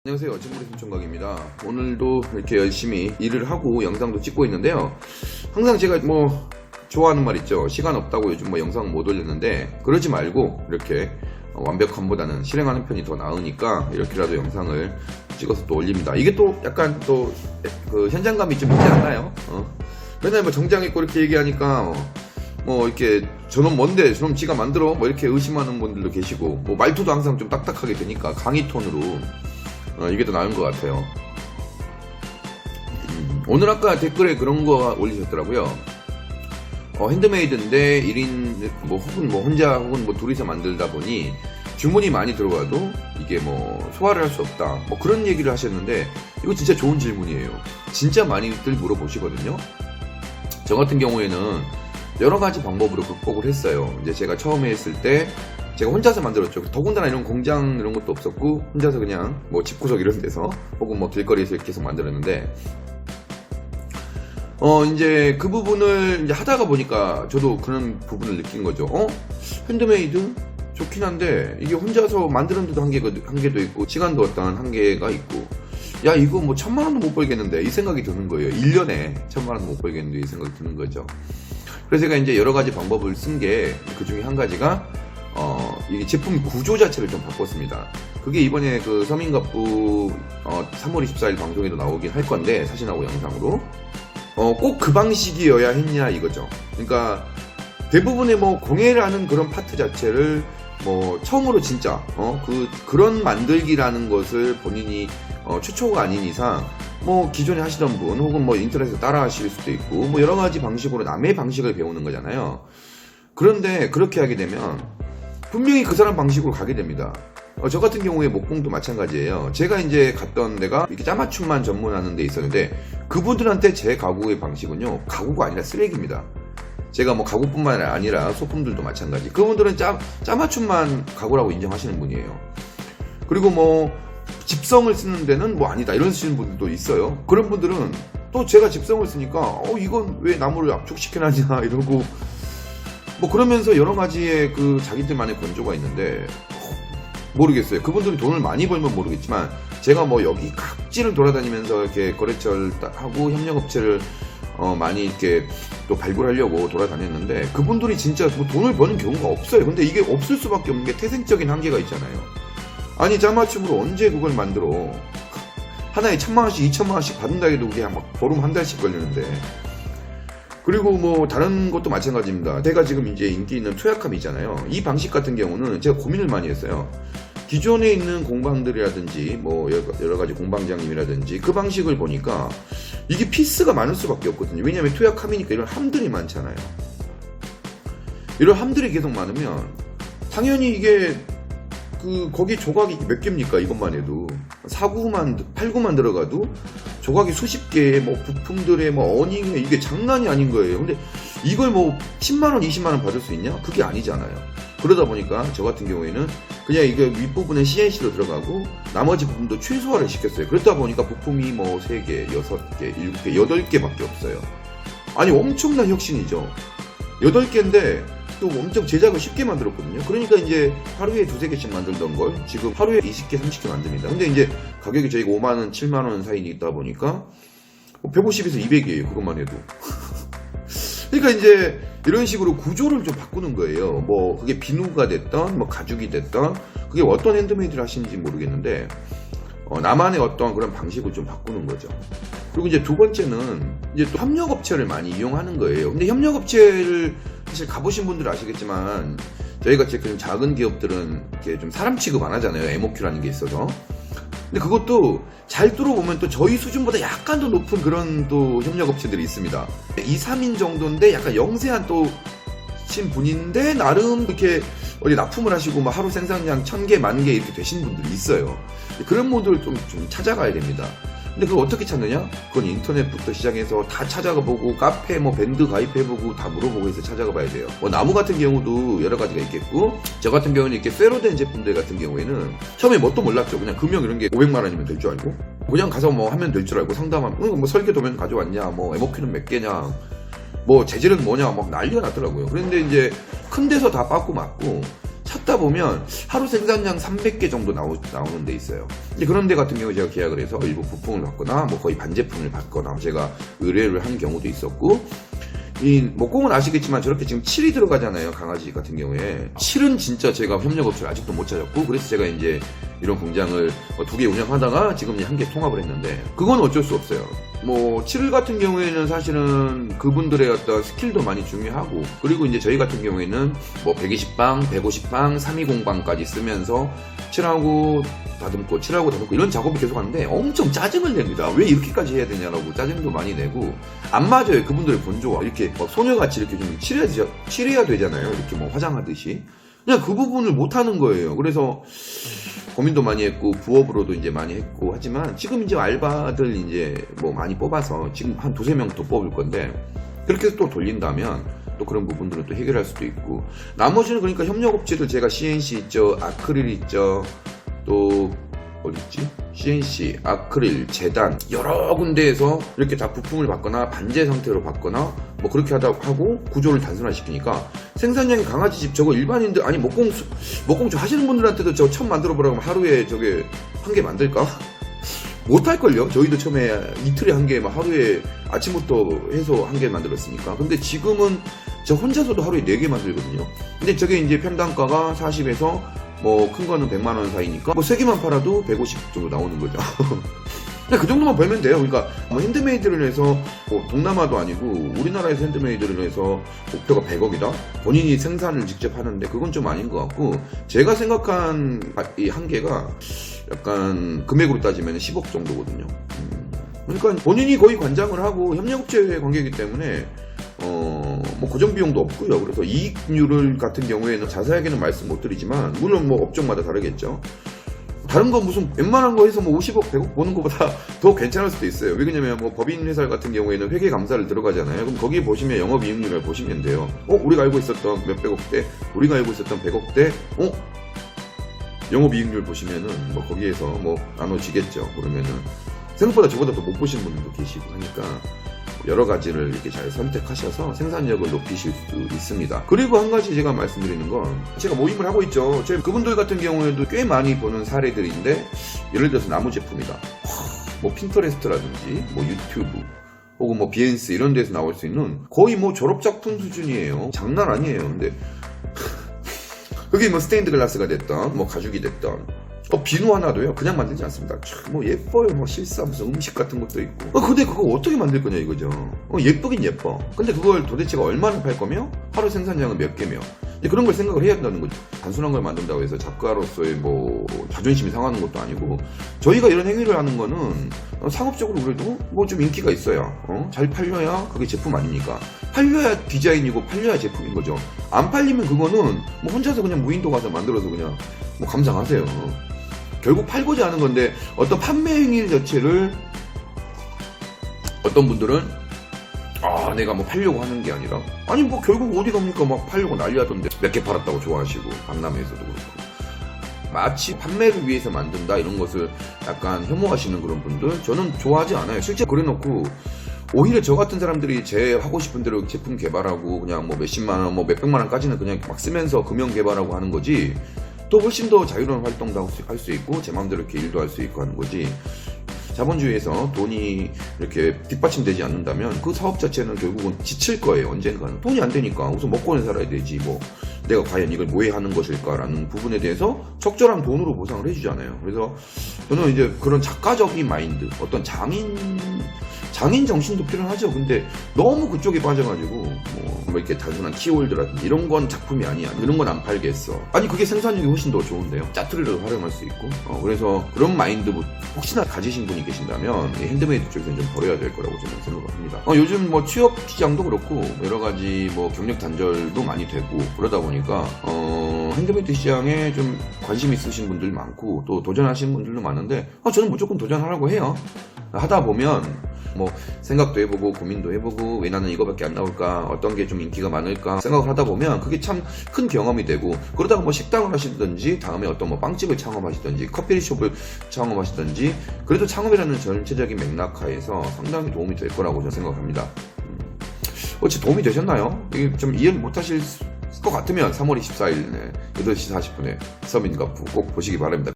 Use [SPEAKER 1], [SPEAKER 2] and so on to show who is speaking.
[SPEAKER 1] 안녕하세요. 진물의 김총각입니다. 오늘도 이렇게 열심히 일을 하고 영상도 찍고 있는데요. 항상 제가 좋아하는 말 있죠. 시간 없다고 요즘 영상 못 올렸는데 그러지 말고 이렇게 완벽함보다는 실행하는 편이 더 나으니까 이렇게라도 영상을 찍어서 또 올립니다. 이게 또 약간 또 그 현장감이 좀 있지 않나요? 맨날 정장 입고 이렇게 얘기하니까 이렇게 저놈 뭔데 저놈 지가 만들어 이렇게 의심하는 분들도 계시고 말투도 항상 좀 딱딱하게 되니까 강의 톤으로 이게 더 나은 것 같아요. 오늘 아까 댓글에 그런 거 올리셨더라고요. 핸드메이드인데 1인 혹은 혼자 혹은 둘이서 만들다 보니 주문이 많이 들어와도 이게 소화를 할 수 없다 그런 얘기를 하셨는데, 이거 진짜 좋은 질문이에요. 진짜 많이들 물어보시거든요. 저 같은 경우에는 여러 가지 방법으로 극복을 했어요. 이제 제가 처음에 했을 때 제가 혼자서 만들었죠. 더군다나 이런 공장 이런 것도 없었고 혼자서 그냥 집구석 이런 데서 혹은 길거리에서 이렇게 계속 만들었는데, 이제 그 부분을 이제 하다가 보니까 저도 그런 부분을 느낀 거죠. 핸드메이드 좋긴 한데 이게 혼자서 만드는데도 한계도 있고 시간도 어떤 한계가 있고, 야 이거 1000만 원도 못 벌겠는데 이 생각이 드는 거예요. 1년에 1000만 원도 못 벌겠는데 이 생각이 드는 거죠. 그래서 제가 이제 여러 가지 방법을 쓴 게 그 중에 한 가지가 이게 제품 구조 자체를 좀 바꿨습니다. 그게 이번에 그 서민갑부 3월 24일 방송에도 나오긴 할 건데, 사진하고 영상으로 꼭 그 방식이어야 했냐 이거죠. 그러니까 대부분의 공예라는 그런 파트 자체를 처음으로 진짜 그런 만들기라는 것을 본인이 최초가 아닌 이상 기존에 하시던 분 혹은 인터넷에서 따라 하실 수도 있고 여러 가지 방식으로 남의 방식을 배우는 거잖아요. 그런데 그렇게 하게 되면 분명히 그 사람 방식으로 가게 됩니다. 저 같은 경우에 목공도 마찬가지예요. 제가 이제 갔던 데가 이렇게 짜맞춤만 전문하는 데 있었는데, 그분들한테 제 가구의 방식은요, 가구가 아니라 쓰레기입니다. 제가 가구뿐만 아니라 소품들도 마찬가지. 그분들은 짜맞춤만 가구라고 인정하시는 분이에요. 그리고 집성을 쓰는 데는 아니다 이런 쓰시는 분들도 있어요. 그런 분들은 또 제가 집성을 쓰니까 이건 왜 나무를 압축시켜놨냐 이러고 그러면서 여러 가지의 그 자기들만의 권조가 있는데 모르겠어요. 그분들이 돈을 많이 벌면 모르겠지만 제가 여기 각지를 돌아다니면서 이렇게 거래처를 하고 협력업체를 많이 이렇게 또 발굴하려고 돌아다녔는데, 그분들이 진짜 돈을 버는 경우가 없어요. 근데 이게 없을 수밖에 없는 게 태생적인 한계가 있잖아요. 아니 짜맞춤으로 언제 그걸 만들어? 하나에 1000만 원씩 2000만 원씩 받는다 해도 그게 보름 한 달씩 걸리는데. 그리고 다른 것도 마찬가지입니다. 제가 지금 이제 인기 있는 투약함이잖아요. 이 방식 같은 경우는 제가 고민을 많이 했어요. 기존에 있는 공방들이라든지 여러 가지 공방장님이라든지 그 방식을 보니까 이게 피스가 많을 수밖에 없거든요. 왜냐하면 투약함이니까 이런 함들이 많잖아요. 이런 함들이 계속 많으면 당연히 이게 거기 조각이 몇 개입니까? 이것만 해도 8구만 들어가도 조각이 수십 개의 부품들의 어닝에 이게 장난이 아닌 거예요. 근데 이걸 10만원 20만원 받을 수 있냐? 그게 아니잖아요. 그러다 보니까 저 같은 경우에는 그냥 이게 윗부분은 CNC로 들어가고 나머지 부분도 최소화를 시켰어요. 그러다 보니까 부품이 3개, 6개, 7개, 8개밖에 없어요. 아니 엄청난 혁신이죠. 8개인데 또 엄청 제작을 쉽게 만들었거든요. 그러니까 이제 하루에 2-3개씩 만들던 걸 지금 하루에 20개, 30개 만듭니다. 근데 이제 가격이 저희가 5만원, 7만원 사이에 있다 보니까 150에서 200이에요. 그것만 해도. 그러니까 이제 이런 식으로 구조를 좀 바꾸는 거예요. 그게 비누가 됐던 가죽이 됐던 그게 어떤 핸드메이드를 하시는지 모르겠는데 나만의 어떤 그런 방식을 좀 바꾸는 거죠. 그리고 이제 두 번째는 이제 또 협력업체를 많이 이용하는 거예요. 근데 협력업체를 사실 가보신 분들은 아시겠지만 저희가 지금 작은 기업들은 이렇게 좀 사람 취급 안 하잖아요. MOQ라는 게 있어서. 근데 그것도 잘 뚫어보면 또 저희 수준보다 약간 더 높은 그런 또 협력업체들이 있습니다. 2, 3인 정도인데 약간 영세한 또 분인데 나름 이렇게 어디 납품을 하시고 하루 생산량 1000개, 10,000개 이렇게 되신 분들이 있어요. 그런 분들을 좀 찾아가야 됩니다. 근데 그걸 어떻게 찾느냐? 그건 인터넷부터 시작해서 다 찾아가 보고 카페 밴드 가입해보고 다 물어보고 해서 찾아가 봐야 돼요. 나무 같은 경우도 여러 가지가 있겠고, 저 같은 경우는 이렇게 쇠로 된 제품들 같은 경우에는 처음에 뭣도 몰랐죠. 그냥 금형 이런 게 500만 원이면 될 줄 알고 그냥 가서 하면 될 줄 알고 상담하면 설계 도면 가져왔냐, MOQ는 몇 개냐, 재질은 뭐냐 난리가 났더라고요. 그런데 이제 큰 데서 다 빠꾸 맞고 찾다 보면 하루 생산량 300개 정도 나오는 데 있어요. 이제 그런 데 같은 경우에 제가 계약을 해서 일부 부품을 받거나 뭐 거의 반제품을 받거나 제가 의뢰를 한 경우도 있었고, 이 목공은 아시겠지만 저렇게 지금 칠이 들어가잖아요. 강아지 같은 경우에 칠은 진짜 제가 협력업체를 아직도 못 찾았고, 그래서 제가 이제 이런 공장을 2개 운영하다가 지금 1개 통합을 했는데, 그건 어쩔 수 없어요. 뭐 칠 같은 경우에는 사실은 그분들의 어떤 스킬도 많이 중요하고, 그리고 이제 저희 같은 경우에는 뭐 120방, 150방, 320방까지 쓰면서 칠하고 다듬고 칠하고 다듬고 이런 작업이 계속 하는데 엄청 짜증을 냅니다. 왜 이렇게까지 해야 되냐라고 짜증도 많이 내고, 안 맞아요. 그분들의 본조와 이렇게 막 소녀같이 이렇게 좀 칠해야 되잖아요. 이렇게 뭐 화장하듯이. 그냥 그 부분을 못 하는 거예요. 그래서 고민도 많이 했고 부업으로도 이제 많이 했고 하지만, 지금 이제 알바들 이제 뭐 많이 뽑아서 지금 한 2-3명 더 뽑을 건데, 그렇게 해서 또 돌린다면 또 그런 부분들은 또 해결할 수도 있고, 나머지는 그러니까 협력업체들 제가 CNC 있죠, 아크릴 있죠, 또 어딨지? CNC, 아크릴, 재단 여러 군데에서 이렇게 다 부품을 받거나 반제 상태로 받거나 뭐 그렇게 하고 구조를 단순화시키니까 생산량이 강아지집 저거 일반인들, 아니 목공조 하시는 분들한테도 저 처음 만들어 보라고 하면 하루에 저게 1개 만들까? 못할걸요? 저희도 처음에 이틀에 1개, 막 하루에 아침부터 해서 1개 만들었으니까. 근데 지금은 저 혼자서도 하루에 4개 만들거든요. 근데 저게 이제 평단가가 40에서 뭐 큰 거는 100만원 사이니까 뭐 3개만 팔아도 150 정도 나오는 거죠. 근데 그 정도만 벌면 돼요. 그러니까 뭐 핸드메이드를 해서 뭐 동남아도 아니고 우리나라에서 핸드메이드를 해서 목표가 100억이다? 본인이 생산을 직접 하는데 그건 좀 아닌 것 같고, 제가 생각한 이 한계가 약간 금액으로 따지면 10억 정도거든요. 그러니까 본인이 거의 관장을 하고 협력업체 관계이기 때문에 뭐 고정 비용도 없고요. 그래서 이익률을 같은 경우에는 자세하게는 말씀 못 드리지만, 물론 뭐 업종마다 다르겠죠. 다른 거 무슨 웬만한 거 해서 뭐 50억, 100억 버는 것보다 더 괜찮을 수도 있어요. 왜냐면 뭐 법인 회사 같은 경우에는 회계 감사를 들어가잖아요. 그럼 거기 보시면 영업이익률을 보시면 돼요. 우리가 알고 있었던 몇백억대, 우리가 알고 있었던 100억대, 영업이익률 보시면은 뭐 거기에서 뭐 나눠지겠죠. 그러면은 생각보다 저보다 더 못 보시는 분들도 계시고 하니까 여러 가지를 이렇게 잘 선택하셔서 생산력을 높이실 수 있습니다. 그리고 한 가지 제가 말씀드리는 건, 제가 모임을 하고 있죠. 그분들 같은 경우에도 꽤 많이 보는 사례들인데, 예를 들어서 나무 제품이다. 뭐 핀터레스트라든지 뭐 유튜브 혹은 뭐 비엔스 이런 데서 나올 수 있는 거의 뭐 졸업작품 수준이에요. 장난 아니에요. 근데 그게 뭐 스테인드 글라스가 됐던 뭐 가죽이 됐던 비누 하나도요 그냥 만들지 않습니다. 뭐 예뻐요. 뭐 실사 무슨 음식 같은 것도 있고. 근데 그거 어떻게 만들 거냐 이거죠. 예쁘긴 예뻐. 근데 그걸 도대체가 얼마나 팔 거며, 하루 생산량은 몇 개며, 그런 걸 생각을 해야 한다는 거죠. 단순한 걸 만든다고 해서 작가로서의 뭐 자존심이 상하는 것도 아니고, 저희가 이런 행위를 하는 거는 상업적으로 그래도 뭐 좀 인기가 있어야, 잘 팔려야 그게 제품 아닙니까? 팔려야 디자인이고 팔려야 제품인 거죠. 안 팔리면 그거는 뭐 혼자서 그냥 무인도 가서 만들어서 그냥 뭐 감상하세요. 결국 팔고자 하는 건데, 어떤 판매 행위 자체를 어떤 분들은 내가 뭐 팔려고 하는 게 아니라, 아니 뭐 결국 어디 갑니까? 막 팔려고 난리 하던데 몇 개 팔았다고 좋아하시고, 강남에서도 그렇고 마치 판매를 위해서 만든다 이런 것을 약간 혐오하시는 그런 분들 저는 좋아하지 않아요. 실제 그래놓고 오히려 저 같은 사람들이 제 하고 싶은 대로 제품 개발하고 그냥 뭐 몇십만원 뭐 몇백만원까지는 그냥 막 쓰면서 금형 개발하고 하는 거지, 또 훨씬 더 자유로운 활동도 할 수 있고 제 마음대로 이렇게 일도 할 수 있고 하는 거지, 자본주의에서 돈이 이렇게 뒷받침되지 않는다면 그 사업 자체는 결국은 지칠 거예요. 언젠가는 돈이 안 되니까 우선 먹고는 살아야 되지, 뭐 내가 과연 이걸 뭐해 하는 것일까라는 부분에 대해서 적절한 돈으로 보상을 해주잖아요. 그래서 저는 이제 그런 작가적인 마인드, 어떤 장인 정신도 필요하죠. 근데 너무 그쪽에 빠져가지고 뭐 이렇게 단순한 키홀드라든지 이런 건 작품이 아니야, 이런 건 안 팔겠어, 아니 그게 생산력이 훨씬 더 좋은데요. 짜투리를 활용할 수 있고. 그래서 그런 마인드 혹시나 가지신 분이 계신다면 핸드메이드 쪽에서는 좀 버려야 될 거라고 저는 생각을 합니다. 요즘 뭐 취업 시장도 그렇고 여러 가지 뭐 경력 단절도 많이 되고 그러다 보니까 핸드메이드 시장에 좀 관심 있으신 분들 많고 또 도전하시는 분들도 많은데, 저는 무조건 도전하라고 해요. 하다 보면 뭐 생각도 해보고 고민도 해보고, 왜 나는 이거밖에 안 나올까, 어떤 게 좀 인기가 많을까 생각을 하다 보면 그게 참 큰 경험이 되고, 그러다가 뭐 식당을 하시든지 다음에 어떤 뭐 빵집을 창업하시든지 커피숍을 창업하시든지, 그래도 창업이라는 전체적인 맥락하에서 상당히 도움이 될 거라고 저는 생각합니다. 혹시 도움이 되셨나요? 이게 좀 이해를 못하실 것 같으면 3월 24일 8시 40분에 서민가프 꼭 보시기 바랍니다.